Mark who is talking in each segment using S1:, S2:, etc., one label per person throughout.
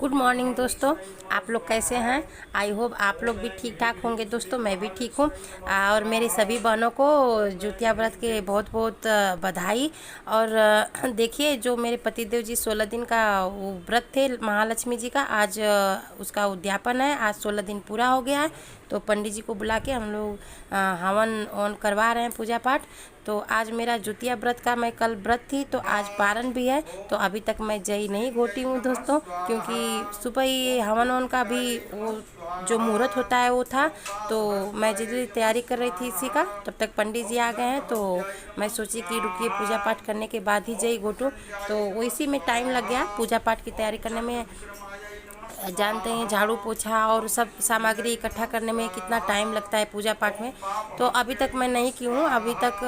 S1: Good morning दोस्तों, आप लोग कैसे हैं। आई होप आप लोग भी ठीक ठाक होंगे। दोस्तों मैं भी ठीक हूँ और मेरी सभी बहनों को ज्योतिया व्रत के बहुत बहुत बधाई। और देखिए, जो मेरे पतिदेव जी 16 दिन का वो व्रत थे महालक्ष्मी जी का, आज उसका उद्यापन है। आज 16 दिन पूरा हो गया है, तो पंडित जी को बुला के हम लोग हवन ऑन करवा रहे हैं, पूजा पाठ। तो आज मेरा ज्योतिया व्रत का, मैं कल व्रत थी तो आज पारण भी है। तो अभी तक मैं जई नहीं घोटी हूँ दोस्तों, क्योंकि सुबह ही हवन ऑन का भी वो जो मुहूर्त होता है वो था। तो मैं जल्दी तैयारी कर रही थी इसी का, तब तक पंडित जी आ गए हैं। तो मैं सोची कि रुकिए, पूजा पाठ करने के बाद ही जई घोटूँ। तो वो इसी में टाइम लग गया पूजा पाठ की तैयारी करने में। जानते हैं झाड़ू पोछा और सब सामग्री इकट्ठा करने में कितना टाइम लगता है पूजा पाठ में। तो अभी तक मैं नहीं की हूँ अभी तक।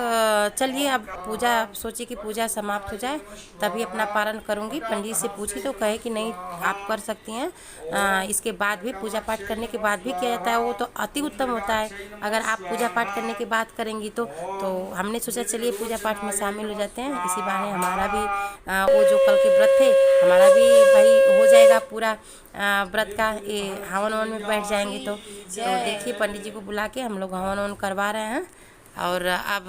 S1: चलिए, अब पूजा सोची कि पूजा समाप्त हो जाए तभी अपना पारण करूँगी। पंडित से पूछी तो कहे कि नहीं, आप कर सकती हैं। इसके बाद भी पूजा पाठ करने के बाद भी किया जाता है, वो तो अति उत्तम होता है। अगर आप पूजा पाठ करने के बाद करेंगी तो हमने सोचा चलिए पूजा पाठ में शामिल हो जाते हैं। इसी बहाने हमारा भी वो जो कल के व्रत थे हमारा भी भाई हो जाएगा पूरा। व्रत का ये हवन वन में बैठ जाएंगे तो देखिए, पंडित जी को बुला के हम लोग हवन वन करवा रहे हैं। और अब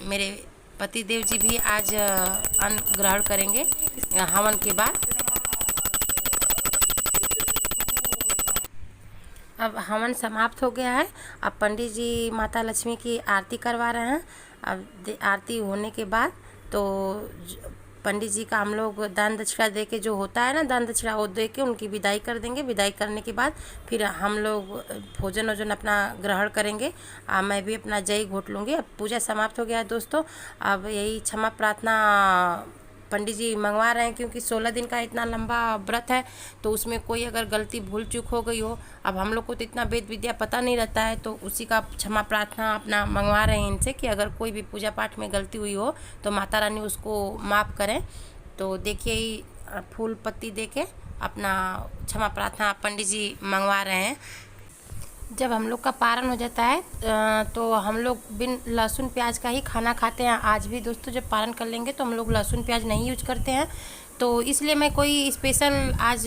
S1: मेरे पति देव जी भी आज अन्न ग्रहण करेंगे हवन के बाद। अब हवन समाप्त हो गया है। अब पंडित जी माता लक्ष्मी की आरती करवा रहे हैं। अब आरती होने के बाद तो पंडित जी का हम लोग दान दक्षिणा दे के, जो होता है ना दान दक्षिणा, वो दे के उनकी विदाई कर देंगे। विदाई करने के बाद फिर हम लोग भोजन वोजन अपना ग्रहण करेंगे। मैं भी अपना जय घोट लूँगी। अब पूजा समाप्त हो गया है दोस्तों। अब यही क्षमा प्रार्थना पंडित जी मंगवा रहे हैं, क्योंकि 16 दिन का इतना लंबा व्रत है तो उसमें कोई अगर गलती भूल चूक हो गई हो, अब हम लोग को तो इतना वेद विद्या पता नहीं रहता है, तो उसी का क्षमा प्रार्थना अपना मंगवा रहे हैं इनसे कि अगर कोई भी पूजा पाठ में गलती हुई हो तो माता रानी उसको माफ़ करें। तो देखिए, ही फूल पत्ती दे के अपना क्षमा प्रार्थना पंडित जी मंगवा रहे हैं। जब हम लोग का पारण हो जाता है तो हम लोग बिन लहसुन प्याज का ही खाना खाते हैं। आज भी दोस्तों जब पारण कर लेंगे तो हम लोग लहसुन प्याज नहीं यूज करते हैं। तो इसलिए मैं कोई स्पेशल आज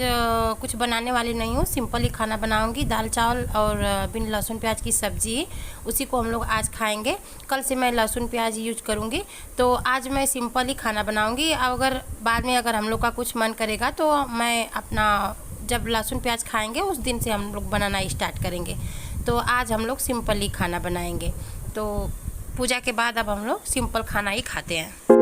S1: कुछ बनाने वाली नहीं हूँ। सिंपल ही खाना बनाऊँगी, दाल चावल और बिन लहसुन प्याज की सब्जी, उसी को हम लोग आज खाएंगे। कल से मैं लहसुन प्याज यूज करूँगी। तो आज मैं सिंपल ही खाना बनाऊँगी। अगर बाद में अगर हम लोग का कुछ मन करेगा तो मैं अपना, जब लहसुन प्याज खाएंगे उस दिन से हम लोग बनाना स्टार्ट करेंगे। तो आज हम लोग सिंपल ही खाना बनाएंगे। तो पूजा के बाद अब हम लोग सिंपल खाना ही खाते हैं।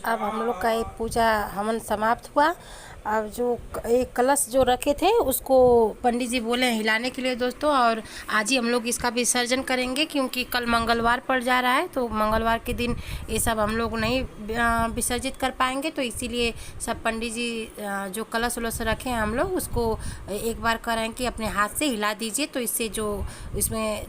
S1: अब हम लोग का ये पूजा हवन समाप्त हुआ। अब जो एक कलश जो रखे थे उसको पंडित जी बोले हिलाने के लिए दोस्तों, और आज ही हम लोग इसका विसर्जन करेंगे, क्योंकि कल मंगलवार पड़ जा रहा है। तो मंगलवार के दिन ये सब हम लोग नहीं विसर्जित कर पाएंगे। तो इसीलिए सब पंडित जी जो कलश उलस रखे हैं हम लोग, उसको एक बार कह रहे हैं कि अपने हाथ से हिला दीजिए। तो इससे जो इसमें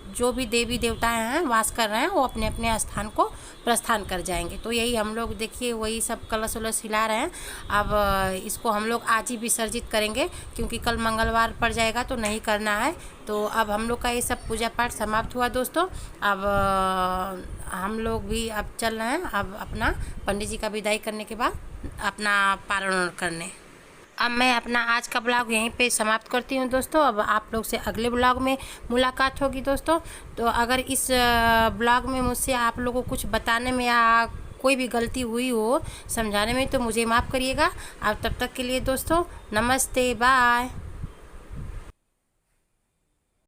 S1: जो भी देवी देवताएं हैं वास कर रहे हैं वो अपने अपने स्थान को प्रस्थान कर जाएंगे। तो यही हम लोग देखिए वही सब कलश उलस हिला रहे हैं। अब इसको हम लोग आज ही विसर्जित करेंगे, क्योंकि कल मंगलवार पड़ जाएगा तो नहीं करना है। तो अब हम लोग का ये सब पूजा पाठ समाप्त हुआ दोस्तों। अब हम लोग भी अब चल रहे हैं, अब अपना पंडित जी का विदाई करने के बाद अपना पालन करने। अब मैं अपना आज का ब्लॉग यहीं पे समाप्त करती हूँ दोस्तों। अब आप लोग से अगले ब्लॉग में मुलाकात होगी दोस्तों। तो अगर इस ब्लॉग में मुझसे आप लोगों को कुछ बताने में या कोई भी गलती हुई हो समझाने में तो मुझे माफ़ करिएगा। अब तब तक के लिए दोस्तों नमस्ते, बाय।